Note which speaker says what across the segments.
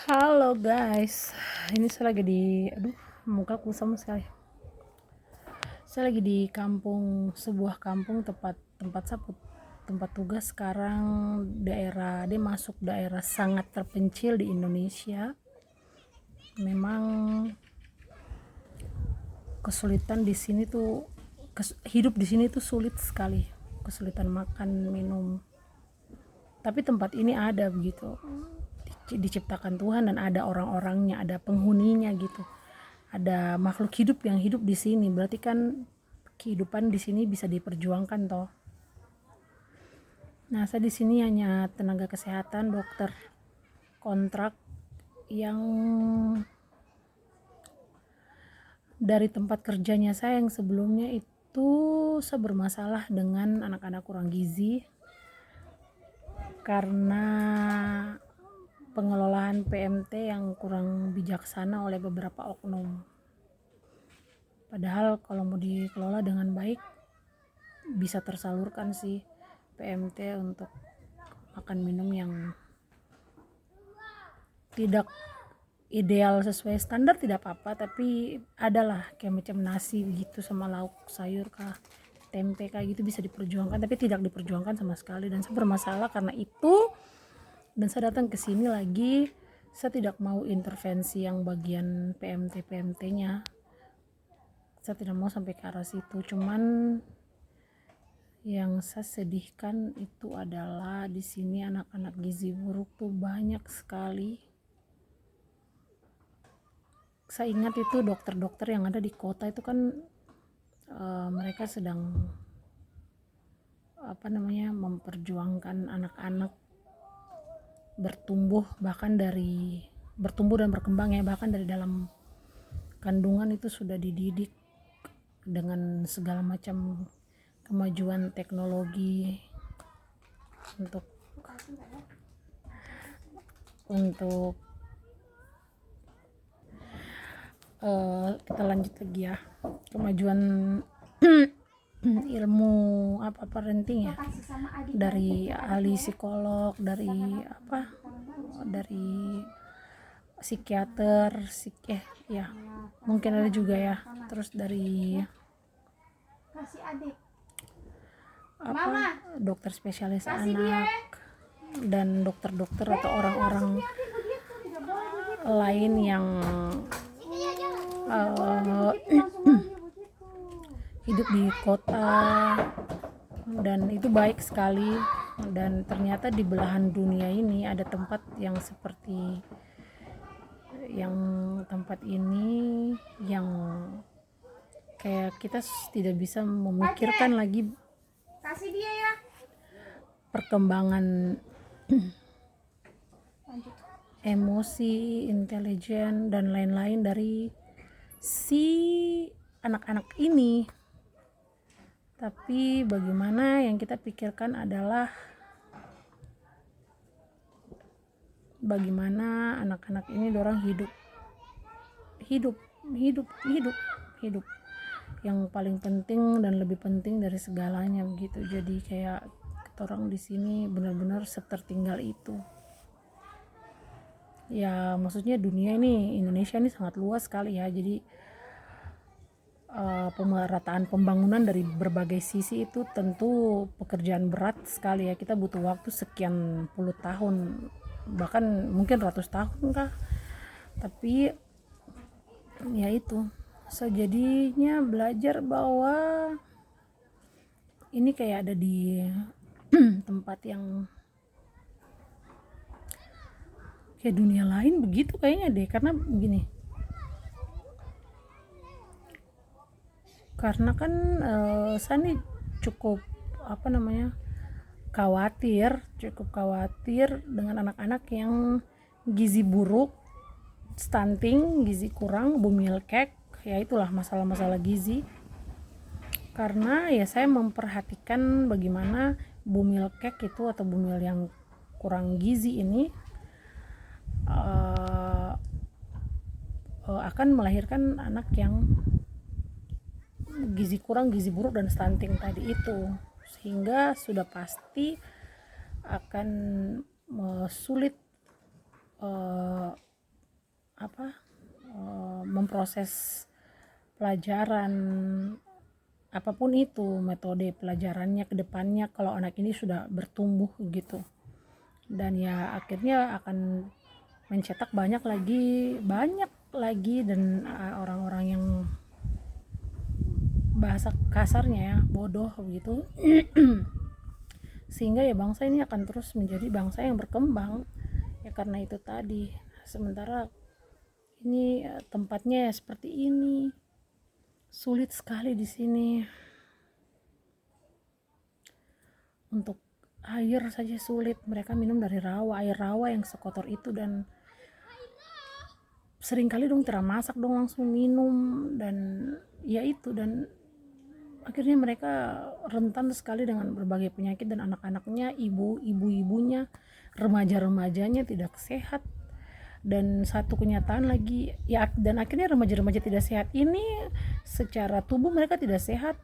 Speaker 1: Halo guys, ini saya lagi muka kusam sekali. Saya lagi di sebuah kampung tempat tugas sekarang. Dia masuk daerah sangat terpencil di Indonesia. Memang kesulitan di sini tuh, hidup di sini tuh sulit sekali, kesulitan makan, minum. Tapi tempat ini ada begitu, diciptakan Tuhan dan ada orang-orangnya, ada penghuninya gitu. Ada makhluk hidup yang hidup di sini, berarti kan kehidupan di sini bisa diperjuangkan toh. Nah, saya di sini hanya tenaga kesehatan, dokter kontrak yang dari tempat kerjanya saya yang sebelumnya itu saya bermasalah dengan anak-anak kurang gizi karena pengelolaan PMT yang kurang bijaksana oleh beberapa oknum. Padahal kalau mau dikelola dengan baik bisa tersalurkan sih PMT untuk makan minum yang tidak ideal sesuai standar tidak apa-apa, tapi adalah kayak macam nasi begitu sama lauk sayur kah, tempe kayak gitu bisa diperjuangkan, tapi tidak diperjuangkan sama sekali. Dan saya bermasalah karena itu, dan saya datang ke sini lagi. Saya tidak mau intervensi yang bagian PMT-nya, saya tidak mau sampai ke arah situ. Cuman yang saya sedihkan itu adalah di sini anak-anak gizi buruk tuh banyak sekali. Saya ingat itu dokter-dokter yang ada di kota itu kan mereka sedang memperjuangkan anak-anak bertumbuh dan berkembang ya, bahkan dari dalam kandungan itu sudah dididik dengan segala macam kemajuan teknologi untuk kita lanjut lagi ya, kemajuan ilmu parenting ya, dari ahli psikolog, dari psikiater, ya mungkin ada juga ya, terus dari dokter spesialis anak dan dokter-dokter atau orang-orang lain yang hidup di kota, dan itu baik sekali. Dan ternyata di belahan dunia ini ada tempat yang seperti tempat ini yang kayak kita tidak bisa memikirkan lagi perkembangan emosi, intelijen dan lain-lain dari si anak-anak ini. Tapi bagaimana yang kita pikirkan adalah bagaimana anak-anak ini dorang hidup yang paling penting dan lebih penting dari segalanya begitu. Jadi kayak orang di sini benar-benar setertinggal itu. Ya maksudnya dunia ini, Indonesia ini sangat luas sekali ya. Jadi pemerataan pembangunan dari berbagai sisi itu tentu pekerjaan berat sekali ya. Kita butuh waktu sekian puluh tahun, bahkan mungkin ratus tahun kah. Tapi ya itu, jadinya belajar bahwa ini kayak ada di tempat yang kayak dunia lain begitu kayaknya deh. Karena begini, karena kan saya nih cukup khawatir dengan anak-anak yang gizi buruk, stunting, gizi kurang, bumilkek, ya itulah masalah-masalah gizi. Karena ya saya memperhatikan bagaimana bumilkek itu atau bumil yang kurang gizi ini akan melahirkan anak yang gizi kurang, gizi buruk dan stunting tadi itu, sehingga sudah pasti akan sulit memproses pelajaran apapun itu, metode pelajarannya ke depannya kalau anak ini sudah bertumbuh gitu. Dan ya akhirnya akan mencetak banyak lagi dan orang-orang yang bahasa kasarnya ya bodoh gitu. Sehingga ya bangsa ini akan terus menjadi bangsa yang berkembang ya karena itu tadi. Sementara ini tempatnya ya seperti ini, sulit sekali di sini. Untuk air saja sulit, mereka minum dari air rawa yang sekotor itu, dan seringkali dong tidak masak dong langsung minum, dan ya itu, dan akhirnya mereka rentan sekali dengan berbagai penyakit, dan anak-anaknya, ibu-ibunya, remaja-remajanya tidak sehat. Dan satu kenyataan lagi ya, dan akhirnya remaja-remaja tidak sehat ini secara tubuh mereka tidak sehat,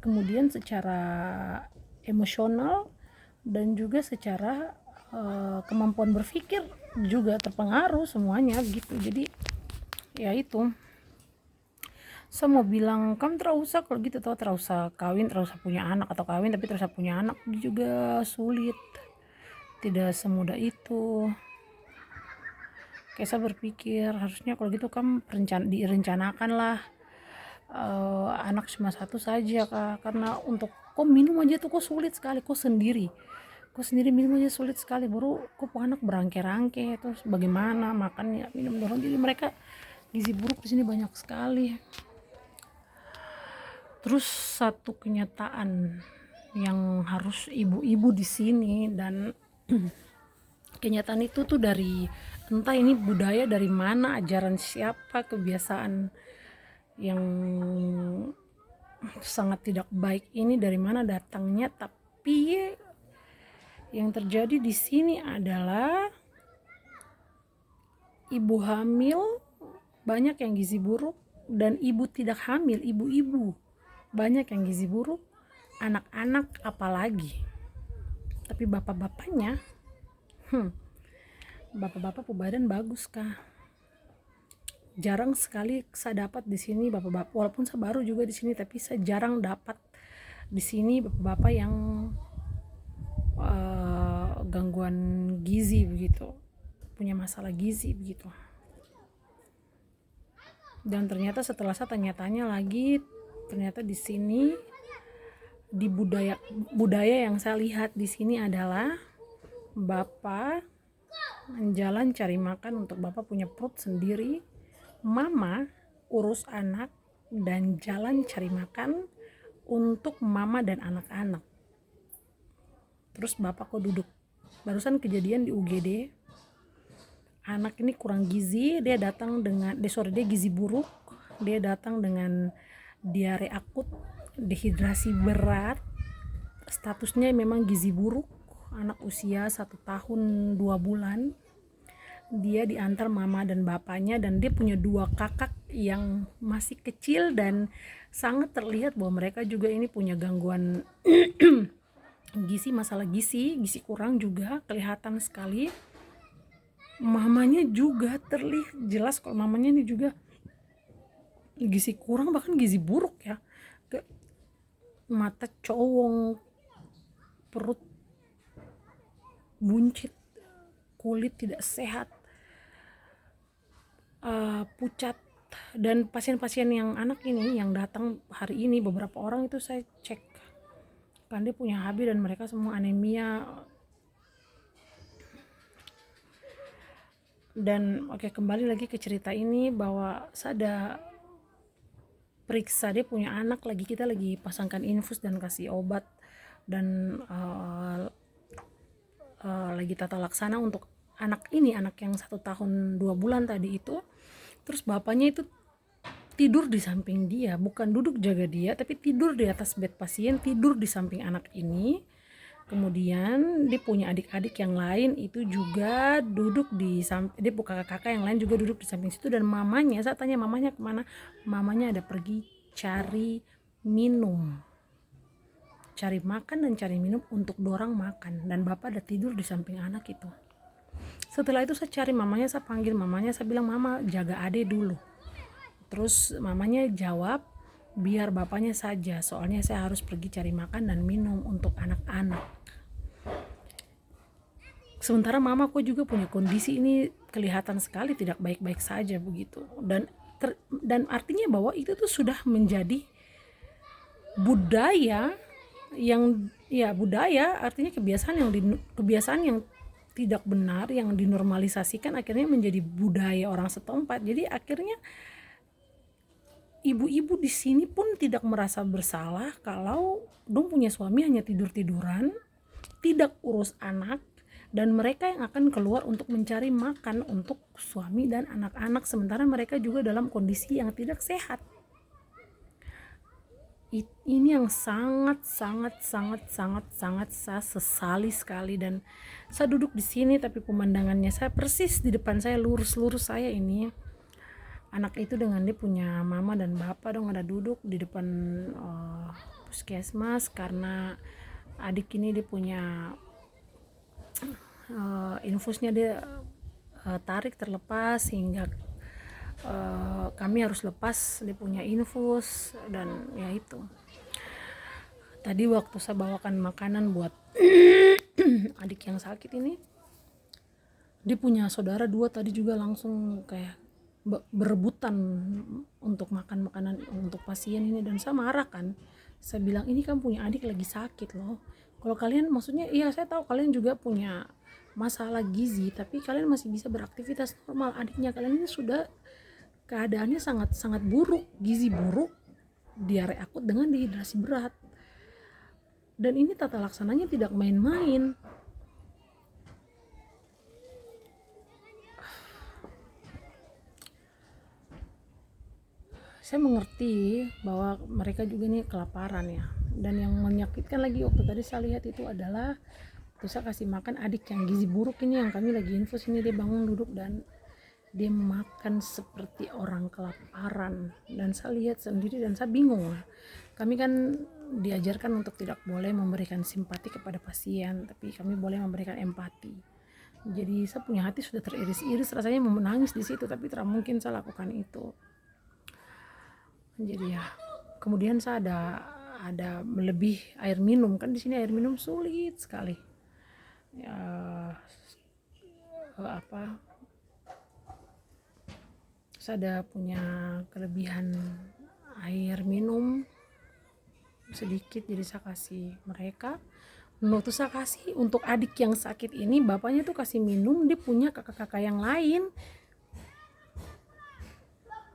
Speaker 1: kemudian secara emosional dan juga secara kemampuan berpikir juga terpengaruh semuanya gitu. Jadi ya itu, saya mau bilang kamu terus usah kalau gitu, terus usah kawin, terus usah punya anak, atau kawin tapi terus usah punya anak juga sulit, tidak semudah itu. Kayak saya berpikir harusnya kalau gitu kamu direncanakan lah anak cuma satu saja kak, karena untuk kok minum aja tuh kok sulit sekali, kok sendiri minum aja sulit sekali, baru kok anak berangke-rangke, terus bagaimana makannya, minum doang. Jadi mereka gizi buruk di sini banyak sekali. Terus satu kenyataan yang harus ibu-ibu di sini, dan kenyataan itu tuh dari entah ini budaya dari mana, ajaran siapa, kebiasaan yang sangat tidak baik ini dari mana datangnya, tapi yang terjadi di sini adalah ibu hamil banyak yang gizi buruk, dan ibu tidak hamil, ibu-ibu banyak yang gizi buruk, anak-anak apalagi. Tapi bapak-bapaknya, bapak-bapak badan bagus kah? Jarang sekali saya dapat di sini bapak-bapak, walaupun saya baru juga di sini, tapi saya jarang dapat di sini bapak-bapak yang gangguan gizi begitu, punya masalah gizi begitu. Dan ternyata setelah saya tanya-tanya lagi, ternyata di sini di budaya yang saya lihat di sini adalah bapak jalan cari makan untuk bapak punya perut sendiri, mama urus anak dan jalan cari makan untuk mama dan anak-anak. Terus bapak kok duduk. Barusan kejadian di UGD, anak ini kurang gizi, dia gizi buruk, dia datang dengan diare akut, dehidrasi berat, statusnya memang gizi buruk, anak usia 1 tahun 2 bulan. Dia diantar mama dan bapaknya, dan dia punya 2 kakak yang masih kecil, dan sangat terlihat bahwa mereka juga ini punya gangguan gizi, masalah gizi kurang juga kelihatan sekali. Mamanya juga terlihat jelas kalau mamanya ini juga gizi kurang, bahkan gizi buruk ya, mata cowong, perut buncit, kulit tidak sehat, pucat. Dan pasien-pasien yang anak ini yang datang hari ini, beberapa orang itu saya cek kan dia punya HB, dan mereka semua anemia. Dan kembali lagi ke cerita ini, bahwa saya ada periksa dia punya anak lagi, kita lagi pasangkan infus dan kasih obat, dan lagi tata laksana untuk anak ini, anak yang 1 tahun 2 bulan tadi itu. Terus bapaknya itu tidur di samping dia, bukan duduk jaga dia, tapi tidur di atas bed pasien, tidur di samping anak ini. Kemudian dia punya adik-adik yang lain itu juga duduk di samping, dia punya kakak yang lain juga duduk di samping situ. Dan mamanya, saya tanya mamanya kemana, mamanya ada pergi cari minum, cari makan dan cari minum untuk dorang makan, dan bapak ada tidur di samping anak itu. Setelah itu saya cari mamanya, saya panggil mamanya, saya bilang, mama jaga ade dulu. Terus mamanya jawab, biar bapaknya saja, soalnya saya harus pergi cari makan dan minum untuk anak-anak. Sementara mamaku juga punya kondisi ini kelihatan sekali tidak baik-baik saja begitu. Dan artinya bahwa itu tuh sudah menjadi budaya yang, ya budaya artinya kebiasaan yang tidak benar yang dinormalisasikan akhirnya menjadi budaya orang setempat. Jadi akhirnya ibu-ibu di sini pun tidak merasa bersalah kalau dong punya suami hanya tidur-tiduran, tidak urus anak, dan mereka yang akan keluar untuk mencari makan untuk suami dan anak-anak, sementara mereka juga dalam kondisi yang tidak sehat. Ini yang sangat saya sesali sekali. Dan saya duduk di sini tapi pemandangannya saya persis di depan saya, lurus saya ini anak itu dengan dia punya mama dan bapak dong ada duduk di depan puskesmas karena adik ini dia punya infusnya dia tarik terlepas sehingga kami harus lepas dia punya infus. Dan ya itu tadi waktu saya bawakan makanan buat adik yang sakit ini, dia punya saudara 2 tadi juga langsung kayak berebutan untuk makan makanan untuk pasien ini. Dan saya marah kan, saya bilang ini kan punya adik lagi sakit loh, kalau kalian maksudnya iya saya tahu kalian juga punya masalah gizi tapi kalian masih bisa beraktivitas normal, adiknya kalian ini sudah keadaannya sangat buruk, gizi buruk, diare akut dengan dehidrasi berat, dan ini tata laksananya tidak main-main. Saya mengerti bahwa mereka juga nih kelaparan ya, dan yang menyakitkan lagi waktu tadi saya lihat itu adalah waktu saya kasih makan adik yang gizi buruk ini yang kami lagi infus ini, dia bangun duduk dan dia makan seperti orang kelaparan. Dan saya lihat sendiri dan saya bingung lah, kami kan diajarkan untuk tidak boleh memberikan simpati kepada pasien, tapi kami boleh memberikan empati. Jadi saya punya hati sudah teriris-iris rasanya mau menangis di situ, tapi tidak mungkin saya lakukan itu. Jadi ya kemudian saya ada melebih air minum, kan di sini air minum sulit sekali ya, saya ada punya kelebihan air minum sedikit, jadi saya kasih mereka. Waktu saya kasih untuk adik yang sakit ini, bapaknya tuh kasih minum, dia punya kakak-kakak yang lain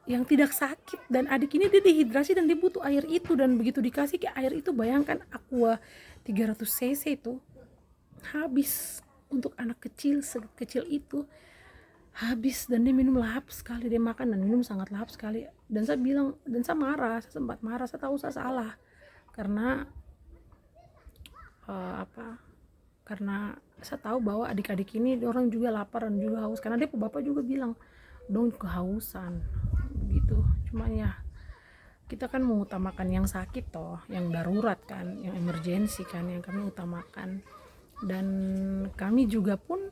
Speaker 1: yang tidak sakit, dan adik ini dia dehidrasi dan dia butuh air itu, dan begitu dikasih ke air itu, bayangkan aqua 300 cc itu habis untuk anak kecil sekecil itu, habis, dan dia minum lahap sekali, dia makan dan minum sangat lahap sekali. Dan saya bilang, dan saya marah, saya sempat marah, saya tahu saya salah karena karena saya tahu bahwa adik-adik ini orang juga lapar dan juga haus, karena dia bapak juga bilang dong kehausan begitu. Cuma ya kita kan mengutamakan yang sakit toh, yang darurat kan, yang emergensi kan, yang kami utamakan. Dan kami juga pun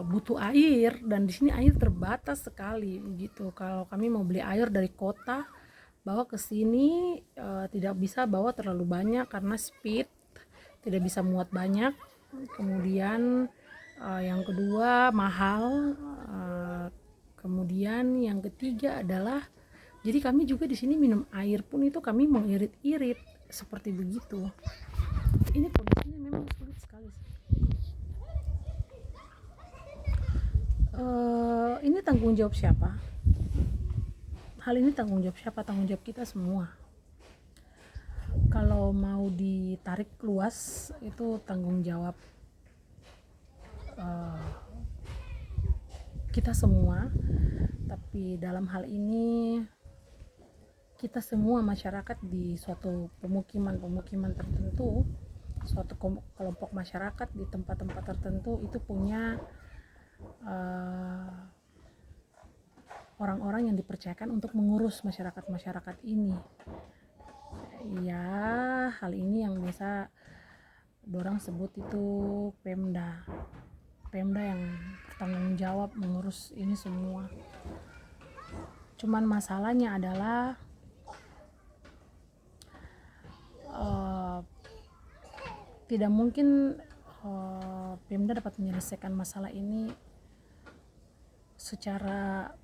Speaker 1: butuh air, dan di sini air terbatas sekali begitu. Kalau kami mau beli air dari kota bawa ke sini tidak bisa bawa terlalu banyak karena speed tidak bisa muat banyak. Kemudian yang kedua mahal. Kemudian yang ketiga adalah, jadi kami juga di sini minum air pun itu kami mengirit-irit seperti begitu. Ini kondisinya memang sulit sekali. Ini tanggung jawab siapa? Hal ini tanggung jawab siapa? Tanggung jawab kita semua. Kalau mau ditarik luas itu tanggung jawab kita semua, tapi dalam hal ini kita semua masyarakat di suatu pemukiman tertentu, suatu kelompok masyarakat di tempat-tempat tertentu itu punya orang-orang yang dipercayakan untuk mengurus masyarakat ini. Ya, hal ini yang biasa orang sebut itu Pemda Pemda yang bertanggung jawab mengurus ini semua. Cuman masalahnya adalah tidak mungkin Pemda dapat menyelesaikan masalah ini secara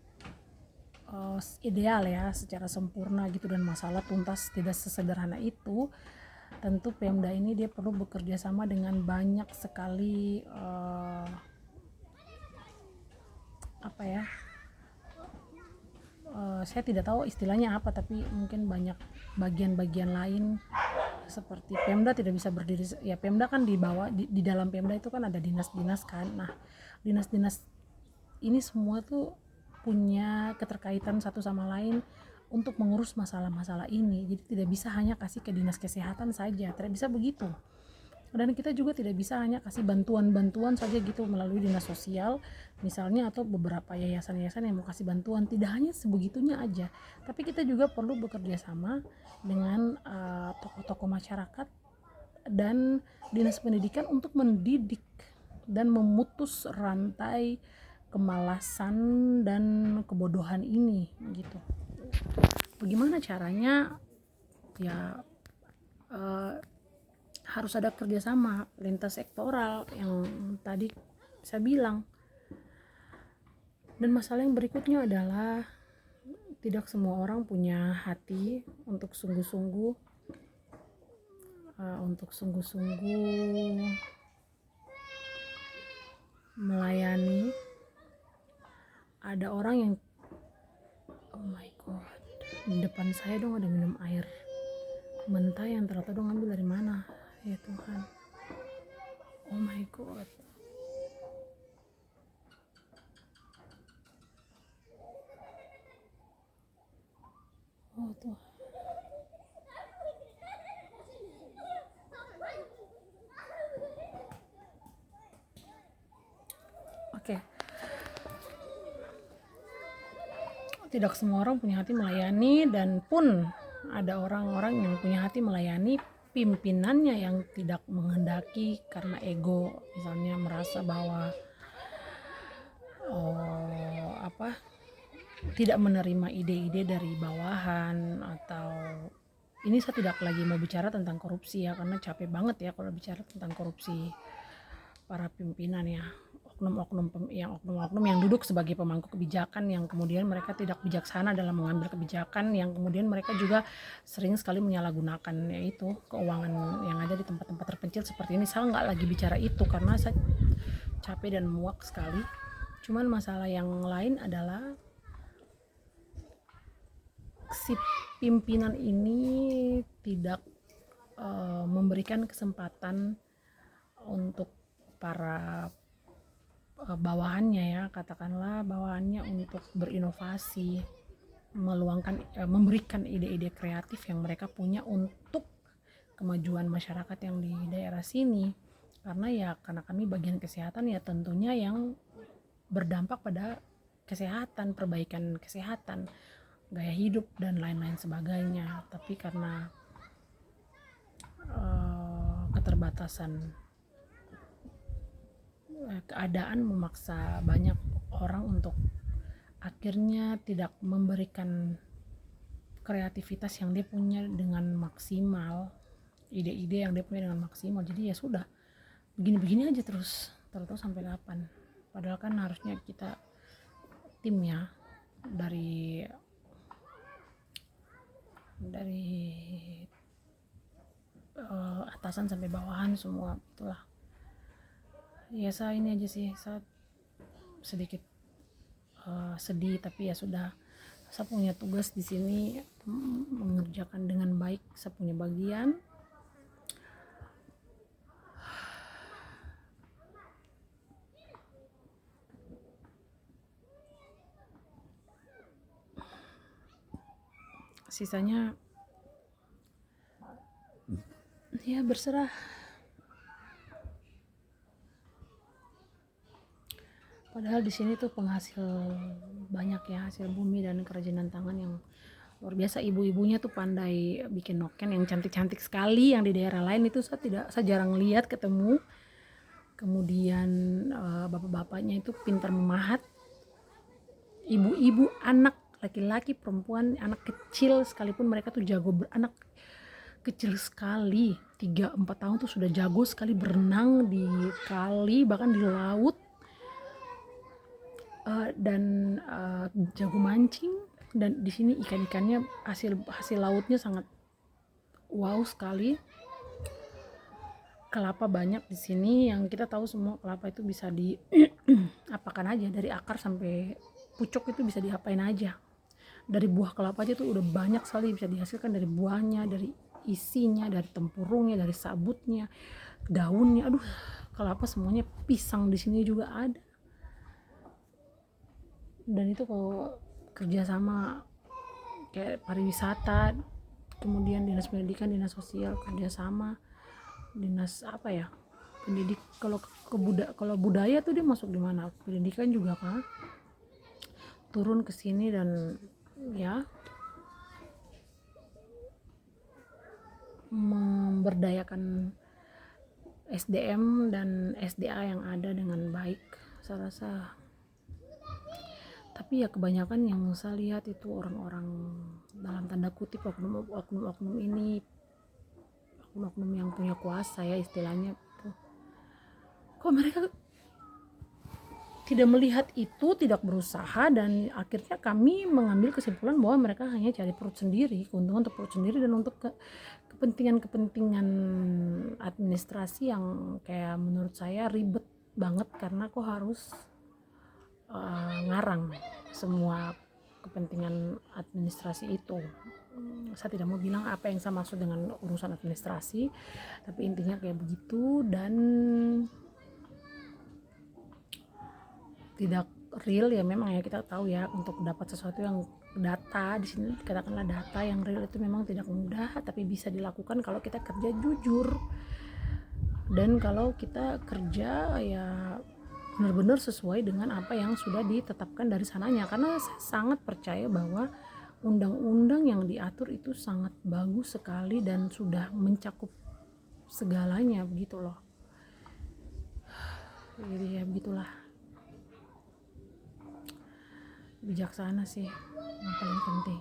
Speaker 1: ideal ya, secara sempurna gitu, dan masalah tuntas tidak sesederhana itu. Tentu Pemda ini dia perlu bekerja sama dengan banyak sekali saya tidak tahu istilahnya apa, tapi mungkin banyak bagian-bagian lain. Seperti Pemda tidak bisa berdiri ya, Pemda kan di bawah di dalam Pemda itu kan ada dinas-dinas kan. Nah, dinas-dinas ini semua tuh punya keterkaitan satu sama lain untuk mengurus masalah-masalah ini. Jadi tidak bisa hanya kasih ke dinas kesehatan saja, tidak bisa begitu. Dan kita juga tidak bisa hanya kasih bantuan-bantuan saja gitu melalui dinas sosial misalnya, atau beberapa yayasan-yayasan yang mau kasih bantuan. Tidak hanya sebegitunya aja, tapi kita juga perlu bekerja sama dengan tokoh-tokoh masyarakat dan dinas pendidikan untuk mendidik dan memutus rantai kemalasan dan kebodohan ini gitu. Bagaimana caranya? Ya harus ada kerjasama lintas sektoral yang tadi saya bilang. Dan masalah yang berikutnya adalah tidak semua orang punya hati untuk sungguh-sungguh melayani. Ada orang yang, oh my god, di depan saya dong ada minum air mentah yang ternyata dong ambil dari mana ya Tuhan. Oh my god. Oh Tuhan. Oke. Tidak semua orang punya hati melayani, dan pun ada orang-orang yang punya hati melayani pimpinannya yang tidak menghendaki karena ego, misalnya merasa bahwa tidak menerima ide-ide dari bawahan. Atau ini saya tidak lagi mau bicara tentang korupsi ya, karena capek banget ya kalau bicara tentang korupsi para pimpinan ya, oknum-oknum yang duduk sebagai pemangku kebijakan, yang kemudian mereka tidak bijaksana dalam mengambil kebijakan, yang kemudian mereka juga sering sekali menyalahgunakan yaitu keuangan yang ada di tempat-tempat terpencil seperti ini. Saya nggak lagi bicara itu karena saya capek dan muak sekali. Cuman masalah yang lain adalah si pimpinan ini tidak memberikan kesempatan untuk para bawahannya ya, katakanlah bawahannya untuk berinovasi, memberikan ide-ide kreatif yang mereka punya untuk kemajuan masyarakat yang di daerah sini. Karena kami bagian kesehatan ya, tentunya yang berdampak pada kesehatan, perbaikan kesehatan, gaya hidup dan lain-lain sebagainya. Tapi karena keterbatasan keadaan memaksa banyak orang untuk akhirnya tidak memberikan kreativitas yang dia punya dengan maksimal, ide-ide yang dia punya dengan maksimal. Jadi ya sudah, begini-begini aja terus sampai kapan. Padahal kan harusnya kita timnya dari atasan sampai bawahan semua itulah. Ya saya ini aja sih, saya sedikit sedih, tapi ya sudah, saya punya tugas di sini mengerjakan dengan baik, saya punya bagian. Sisanya ya berserah. Padahal di sini tuh penghasil banyak ya, hasil bumi dan kerajinan tangan yang luar biasa. Ibu-ibunya tuh pandai bikin noken yang cantik-cantik sekali, yang di daerah lain itu saya jarang lihat ketemu. kemudian bapak-bapaknya itu pintar memahat, ibu-ibu, anak laki-laki, perempuan, anak kecil sekalipun mereka tuh jago beranak kecil sekali 3-4 tahun tuh sudah jago sekali berenang di kali bahkan di laut, dan jago mancing. Dan di sini ikan-ikannya hasil lautnya sangat wow sekali. Kelapa banyak di sini, yang kita tahu semua kelapa itu bisa di apakan aja, dari akar sampai pucuk itu bisa diapain aja. Dari buah kelapa aja tuh udah banyak sekali bisa dihasilkan, dari buahnya, dari isinya, dari tempurungnya, dari sabutnya, daunnya. Aduh, kelapa semuanya. Pisang di sini juga ada. Dan itu kalau kerjasama kayak pariwisata, kemudian dinas pendidikan, dinas sosial kerjasama, dinas apa ya, pendidik, kalau budaya tuh dia masuk di mana, pendidikan juga kan turun ke sini dan ya memberdayakan SDM dan SDA yang ada dengan baik, saya rasa. Tapi ya kebanyakan yang saya lihat itu orang-orang dalam tanda kutip oknum-oknum ini, oknum yang punya kuasa ya istilahnya. Kok mereka tidak melihat itu, tidak berusaha, dan akhirnya kami mengambil kesimpulan bahwa mereka hanya cari perut sendiri, keuntungan untuk perut sendiri, dan untuk kepentingan administrasi yang kayak menurut saya ribet banget, karena kok harus ngarang semua kepentingan administrasi itu. Saya tidak mau bilang apa yang saya maksud dengan urusan administrasi, tapi intinya kayak begitu. Dan tidak real ya, memang ya kita tahu ya, untuk dapat sesuatu yang data di sini katakanlah data yang real itu memang tidak mudah, tapi bisa dilakukan kalau kita kerja jujur dan kalau kita kerja ya benar-benar sesuai dengan apa yang sudah ditetapkan dari sananya. Karena saya sangat percaya bahwa undang-undang yang diatur itu sangat bagus sekali dan sudah mencakup segalanya begitu loh. Jadi ya begitulah, bijaksana sih yang paling penting.